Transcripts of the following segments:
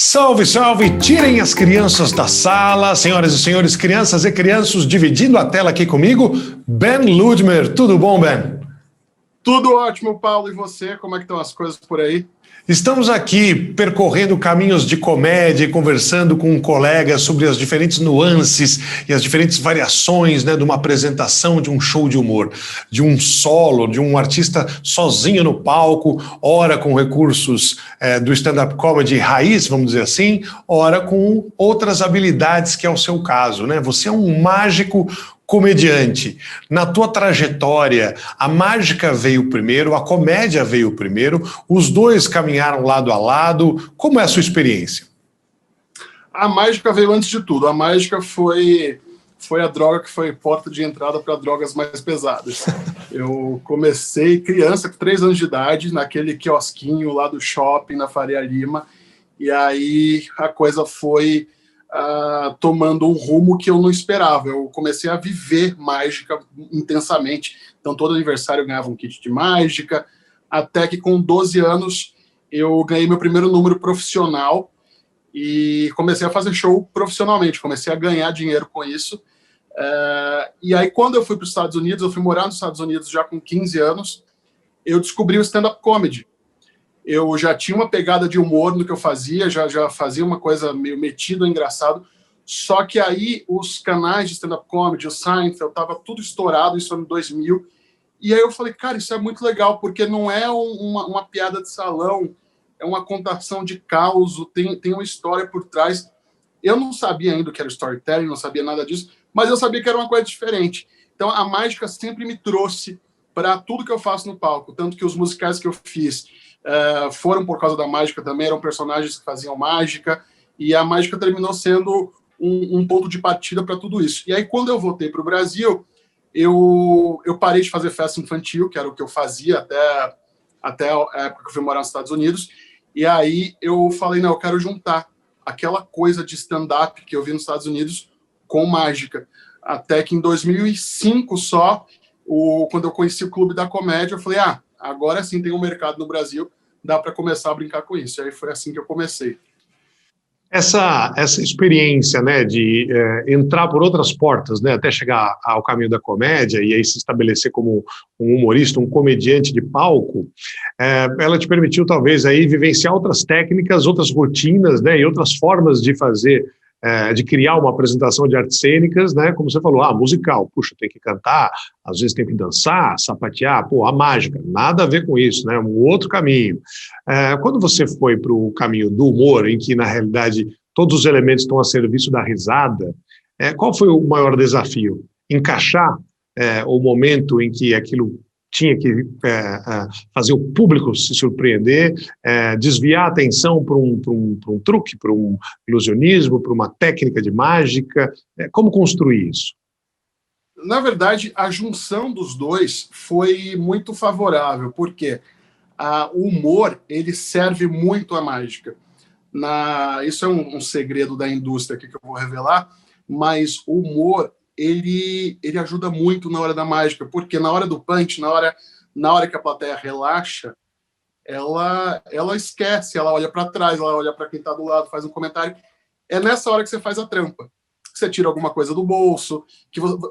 Salve, salve! Tirem as crianças da sala, senhoras e senhores, crianças e crianças, dividindo a tela aqui comigo, Ben Ludmer. Tudo bom, Ben? Tudo ótimo, Paulo. E você? Como é que estão as coisas por aí? Estamos aqui percorrendo caminhos de comédia e conversando com um colega sobre as diferentes nuances e as diferentes variações, né, de uma apresentação, de um show de humor, de um solo, de um artista sozinho no palco, ora com recursos do stand-up comedy raiz, vamos dizer assim, ora com outras habilidades, que é o seu caso, né? Você é um mágico comediante. Na tua trajetória, a mágica veio primeiro, a comédia veio primeiro, os dois caminharam lado a lado. Como é a sua experiência? A mágica veio antes de tudo. A mágica foi a droga que foi porta de entrada para drogas mais pesadas. Eu comecei criança, com 3 anos de idade, naquele quiosquinho lá do shopping, na Faria Lima, e aí a coisa foi tomando um rumo que eu não esperava. Eu comecei a viver mágica intensamente. Então, todo aniversário eu ganhava um kit de mágica, até que com 12 anos eu ganhei meu primeiro número profissional e comecei a fazer show profissionalmente, comecei a ganhar dinheiro com isso. E aí, quando eu fui para os Estados Unidos, eu fui morar nos Estados Unidos já com 15 anos, eu descobri o stand-up comedy. Eu já tinha uma pegada de humor no que eu fazia, já fazia uma coisa meio metido, engraçado, só que aí os canais de stand-up comedy, o Seinfeld, estava tudo estourado, isso em 2000, e aí eu falei, cara, isso é muito legal, porque não é uma piada de salão, é uma contação de caos, tem uma história por trás. Eu não sabia ainda o que era storytelling, não sabia nada disso, mas eu sabia que era uma coisa diferente. Então a mágica sempre me trouxe para tudo que eu faço no palco, tanto que os musicais que eu fiz foram por causa da mágica também, eram personagens que faziam mágica, e a mágica terminou sendo um ponto de partida para tudo isso. E aí, quando eu voltei para o Brasil, eu parei de fazer festa infantil, que era o que eu fazia até a época que eu fui morar nos Estados Unidos, e aí eu falei, não, eu quero juntar aquela coisa de stand-up que eu vi nos Estados Unidos com mágica. Até que em 2005 só, quando eu conheci o Clube da Comédia, eu falei, agora sim tem um mercado no Brasil, dá para começar a brincar com isso. Aí foi assim que eu comecei. Essa experiência, né, de entrar por outras portas, né, até chegar ao caminho da comédia e aí se estabelecer como um humorista, um comediante de palco, ela te permitiu talvez aí vivenciar outras técnicas, outras rotinas, né, e outras formas de fazer, de criar uma apresentação de artes cênicas, né, como você falou, musical, puxa, tem que cantar, às vezes tem que dançar, sapatear, a mágica, nada a ver com isso, né, um outro caminho. Quando você foi para o caminho do humor, em que, na realidade, todos os elementos estão a serviço da risada, qual foi o maior desafio? Encaixar o momento em que aquilo tinha que fazer o público se surpreender, desviar a atenção para um truque, para um ilusionismo, para uma técnica de mágica. Como construir isso? Na verdade, a junção dos dois foi muito favorável, porque o humor ele serve muito à mágica. Isso é um segredo da indústria aqui que eu vou revelar, mas o humor ele ajuda muito na hora da mágica, porque na hora do punch, na hora que a plateia relaxa, ela esquece, ela olha para trás, ela olha para quem está do lado, faz um comentário. É nessa hora que você faz a trampa. Você tira alguma coisa do bolso,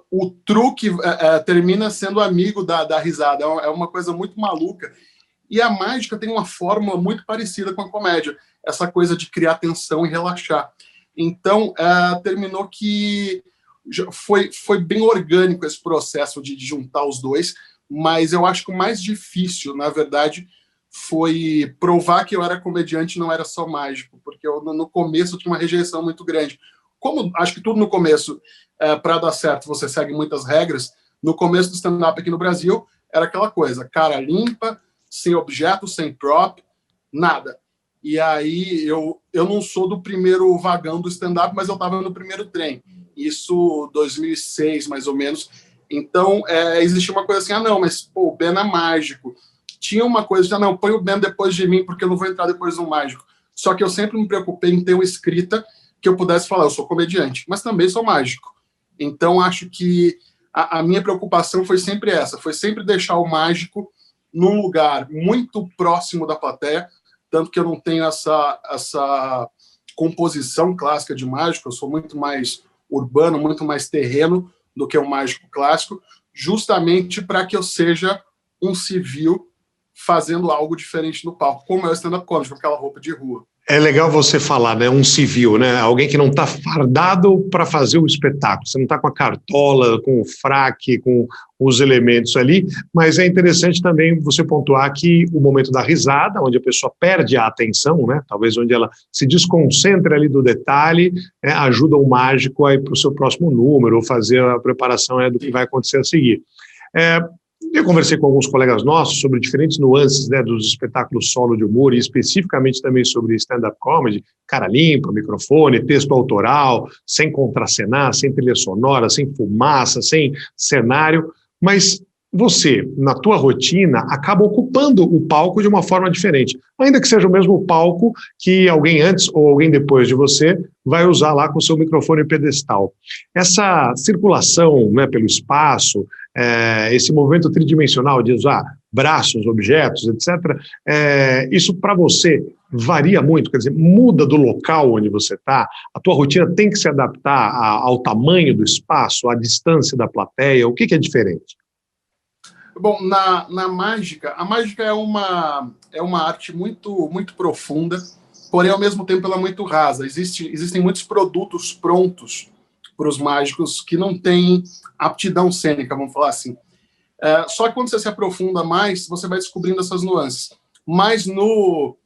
o truque termina sendo amigo da risada. É uma coisa muito maluca. E a mágica tem uma fórmula muito parecida com a comédia, essa coisa de criar tensão e relaxar. Então, terminou que foi bem orgânico esse processo de juntar os dois, mas eu acho que o mais difícil, na verdade, foi provar que eu era comediante e não era só mágico, porque no começo eu tinha uma rejeição muito grande. Como acho que tudo no começo, para dar certo, você segue muitas regras, no começo do stand-up aqui no Brasil, era aquela coisa, cara limpa, sem objeto, sem prop, nada. E aí eu não sou do primeiro vagão do stand-up, mas eu estava no primeiro trem. Isso 2006, mais ou menos. Então, existia uma coisa assim, não, mas o Ben é mágico. Tinha uma coisa de, não, põe o Ben depois de mim, porque eu não vou entrar depois do mágico. Só que eu sempre me preocupei em ter uma escrita que eu pudesse falar, eu sou comediante, mas também sou mágico. Então, acho que a minha preocupação foi sempre essa, foi sempre deixar o mágico num lugar muito próximo da plateia, tanto que eu não tenho essa composição clássica de mágico, eu sou muito mais urbano, muito mais terreno do que um mágico clássico, justamente para que eu seja um civil fazendo algo diferente no palco, como é o stand-up comedy, com aquela roupa de rua. É legal você falar, né? Um civil, né? Alguém que não está fardado para fazer o espetáculo. Você não está com a cartola, com o fraque, com os elementos ali, mas é interessante também você pontuar que o momento da risada, onde a pessoa perde a atenção, né? Talvez onde ela se desconcentra ali do detalhe, ajuda o mágico a ir para o seu próximo número, ou fazer a preparação do que vai acontecer a seguir. Eu conversei com alguns colegas nossos sobre diferentes nuances, né, dos espetáculos solo de humor e especificamente também sobre stand-up comedy, cara limpa, microfone, texto autoral, sem contracenar, sem trilha sonora, sem fumaça, sem cenário, mas você, na tua rotina, acaba ocupando o palco de uma forma diferente, ainda que seja o mesmo palco que alguém antes ou alguém depois de você vai usar lá com o seu microfone pedestal. Essa circulação, né, pelo espaço, esse movimento tridimensional de usar braços, objetos, etc., isso para você varia muito, quer dizer, muda do local onde você está, a tua rotina tem que se adaptar ao tamanho do espaço, à distância da plateia, o que é diferente? Bom, na mágica, a mágica é uma arte muito, muito profunda, porém, ao mesmo tempo, ela é muito rasa. Existem muitos produtos prontos para os mágicos que não têm aptidão cênica, vamos falar assim. Só que quando você se aprofunda mais, você vai descobrindo essas nuances. Mas no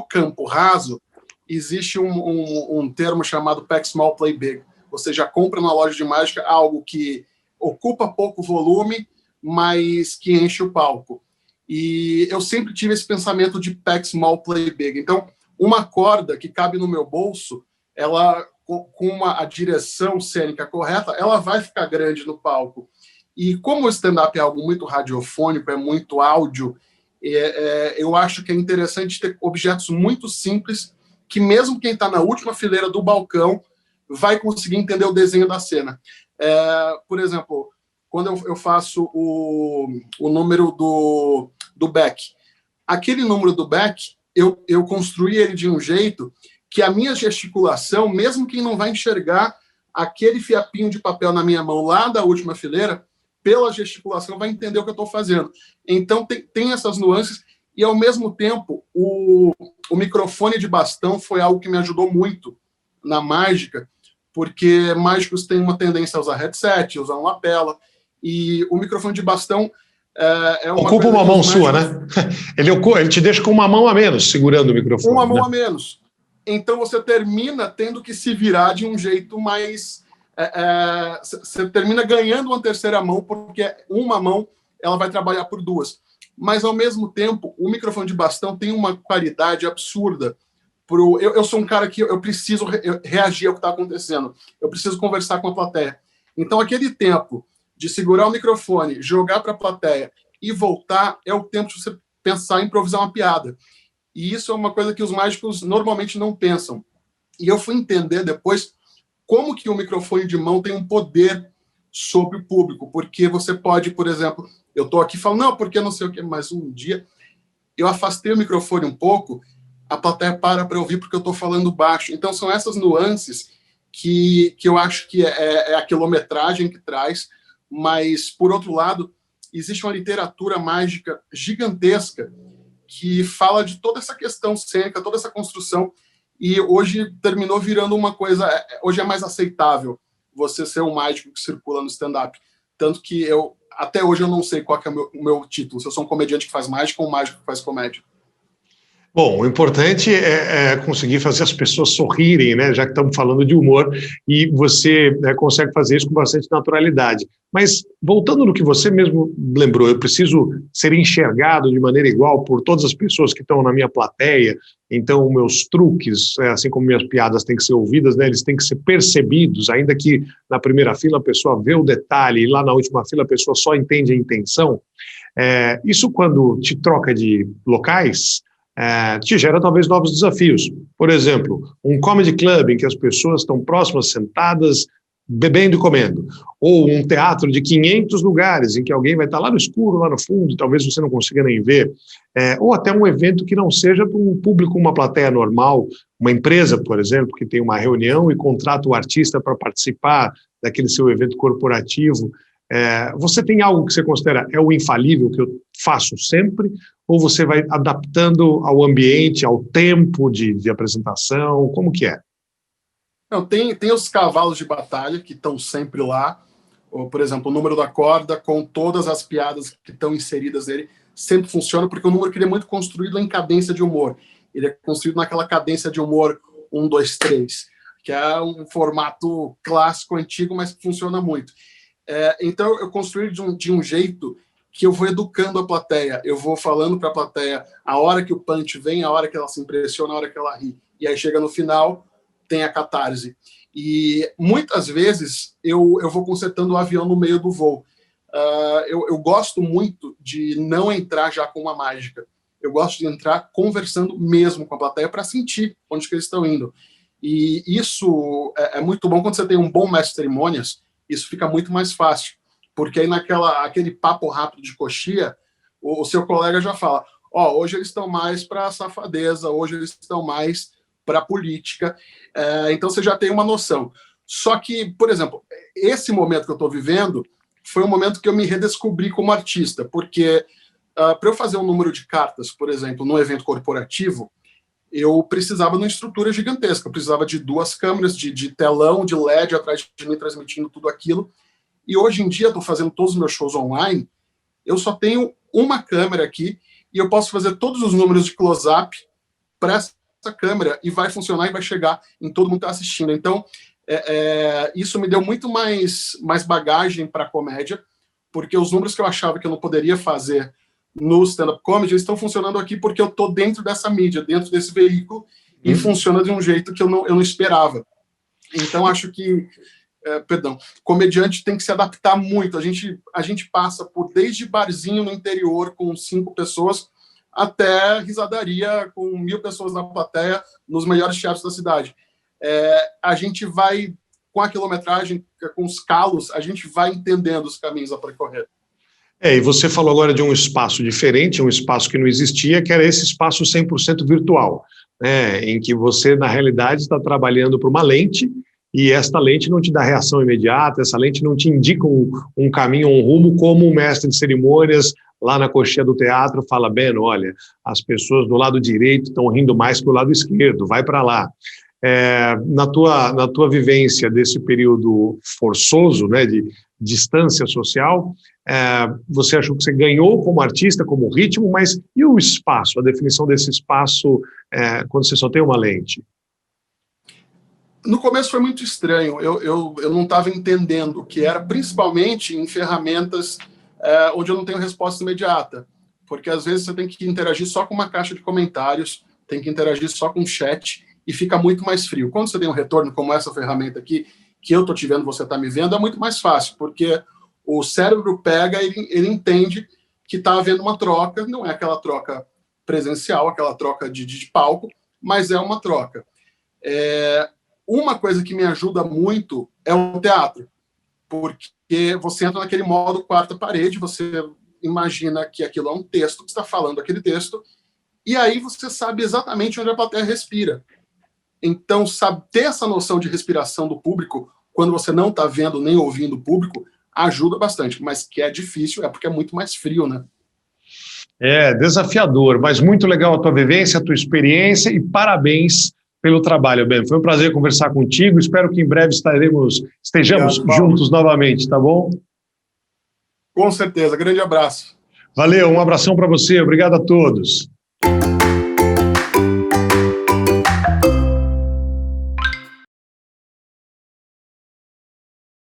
campo raso, existe um termo chamado Pack Small, Play Big. Você já compra na loja de mágica algo que ocupa pouco volume, mas que enche o palco. E eu sempre tive esse pensamento de Pack Small, Play Big. Então, uma corda que cabe no meu bolso, ela, com a direção cênica correta, ela vai ficar grande no palco. E como o stand-up é algo muito radiofônico, é muito áudio, eu acho que é interessante ter objetos muito simples que mesmo quem está na última fileira do balcão vai conseguir entender o desenho da cena. Por exemplo, quando eu faço o número do Beck, aquele número do Beck, eu construí ele de um jeito que a minha gesticulação, mesmo quem não vai enxergar aquele fiapinho de papel na minha mão lá da última fileira, pela gesticulação vai entender o que eu estou fazendo. Então tem essas nuances e, ao mesmo tempo, o microfone de bastão foi algo que me ajudou muito na mágica, porque mágicos têm uma tendência a usar headset, usar uma lapela, e o microfone de bastão ocupa uma mão sua, né? Ele te deixa com uma mão a menos segurando o microfone. Uma mão a menos. Então você termina tendo que se virar de um jeito mais... você termina ganhando uma terceira mão, porque uma mão ela vai trabalhar por duas. Mas, ao mesmo tempo, o microfone de bastão tem uma qualidade absurda. Eu sou um cara que eu preciso reagir ao que está acontecendo. Eu preciso conversar com a plateia. Então, aquele tempo de segurar o microfone, jogar para a plateia e voltar é o tempo de você pensar em improvisar uma piada. E isso é uma coisa que os mágicos normalmente não pensam. E eu fui entender depois como que o microfone de mão tem um poder sobre o público. Porque você pode, por exemplo, eu estou aqui falando, não, porque não sei o quê, mas um dia eu afastei o microfone um pouco, a plateia para ouvir porque eu estou falando baixo. Então, são essas nuances que eu acho que é a quilometragem que traz, mas, por outro lado, existe uma literatura mágica gigantesca que fala de toda essa questão cênica, toda essa construção, e hoje terminou virando uma coisa... Hoje é mais aceitável você ser um mágico que circula no stand-up. Tanto que até hoje eu não sei qual que é o meu título, se eu sou um comediante que faz mágica ou um mágico que faz comédia. Bom, o importante é conseguir fazer as pessoas sorrirem, né? Já que estamos falando de humor, e você consegue fazer isso com bastante naturalidade. Mas, voltando no que você mesmo lembrou, eu preciso ser enxergado de maneira igual por todas as pessoas que estão na minha plateia, então meus truques, assim como minhas piadas têm que ser ouvidas, né? Eles têm que ser percebidos, ainda que na primeira fila a pessoa vê o detalhe e lá na última fila a pessoa só entende a intenção. Isso, quando te troca de locais, te gera talvez novos desafios. Por exemplo, um comedy club em que as pessoas estão próximas, sentadas, bebendo e comendo. Ou um teatro de 500 lugares, em que alguém vai estar lá no escuro, lá no fundo, talvez você não consiga nem ver. Ou até um evento que não seja para um público, uma plateia normal, uma empresa, por exemplo, que tem uma reunião e contrata o artista para participar daquele seu evento corporativo, você tem algo que você considera o infalível, que eu faço sempre, ou você vai adaptando ao ambiente, ao tempo de apresentação? Como que é? Não, tem os cavalos de batalha que estão sempre lá, ou, por exemplo, o número da corda com todas as piadas que estão inseridas nele, sempre funciona, porque o número que ele é muito construído em cadência de humor. Ele é construído naquela cadência de humor 1, 2, 3, que é um formato clássico, antigo, mas que funciona muito. Então, eu construí de um jeito que eu vou educando a plateia, eu vou falando para a plateia a hora que o punch vem, a hora que ela se impressiona, a hora que ela ri. E aí chega no final, tem a catarse. E muitas vezes eu vou consertando o avião no meio do voo. Eu gosto muito de não entrar já com uma mágica. Eu gosto de entrar conversando mesmo com a plateia para sentir onde que eles estão indo. E isso é muito bom quando você tem um bom mestre de cerimônias. Isso fica muito mais fácil, porque aí aquele papo rápido de coxia, o seu colega já fala, hoje eles estão mais para safadeza, hoje eles estão mais para política, então você já tem uma noção. Só que, por exemplo, esse momento que eu estou vivendo foi um momento que eu me redescobri como artista, porque para eu fazer um número de cartas, por exemplo, num evento corporativo, eu precisava de uma estrutura gigantesca, eu precisava de 2 câmeras, de telão, de LED atrás de mim transmitindo tudo aquilo, e hoje em dia estou fazendo todos os meus shows online, eu só tenho uma câmera aqui, e eu posso fazer todos os números de close-up para essa câmera, e vai funcionar e vai chegar em todo mundo que está assistindo. Então, isso me deu muito mais bagagem para a comédia, porque os números que eu achava que eu não poderia fazer no stand-up comedy, eles estão funcionando aqui porque eu estou dentro dessa mídia, dentro desse veículo, e funciona de um jeito que eu não esperava. Então, acho que, comediante tem que se adaptar muito. A gente passa por desde barzinho no interior com 5 pessoas, até risadaria com 1.000 pessoas na plateia, nos melhores teatros da cidade. A gente vai, com a quilometragem, com os calos, a gente vai entendendo os caminhos a percorrer. E você falou agora de um espaço diferente, um espaço que não existia, que era esse espaço 100% virtual, né, em que você, na realidade, está trabalhando para uma lente, e esta lente não te dá reação imediata, essa lente não te indica um caminho, um rumo, como um mestre de cerimônias lá na coxinha do teatro fala, Beno, olha, as pessoas do lado direito estão rindo mais que do lado esquerdo, vai para lá. Na tua vivência desse período forçoso, né, de distância social, você achou que você ganhou como artista, como ritmo, mas e o espaço, a definição desse espaço quando você só tem uma lente? No começo foi muito estranho, eu não estava entendendo o que era, principalmente em ferramentas onde eu não tenho resposta imediata, porque às vezes você tem que interagir só com uma caixa de comentários, tem que interagir só com chat, e fica muito mais frio. Quando você tem um retorno como essa ferramenta aqui, que eu estou te vendo, você está me vendo, é muito mais fácil, porque o cérebro pega, ele entende que está havendo uma troca, não é aquela troca presencial, aquela troca de palco, mas é uma troca. Uma coisa que me ajuda muito é o teatro, porque você entra naquele modo quarta parede, você imagina que aquilo é um texto, que está falando aquele texto, e aí você sabe exatamente onde a plateia respira. Então, ter essa noção de respiração do público, quando você não está vendo nem ouvindo o público, ajuda bastante, mas que é difícil, porque é muito mais frio, né? Desafiador, mas muito legal a tua vivência, a tua experiência, e parabéns pelo trabalho, Ben. Foi um prazer conversar contigo, espero que em breve estejamos juntos novamente, tá bom? Com certeza, grande abraço. Valeu, um abração para você, obrigado a todos.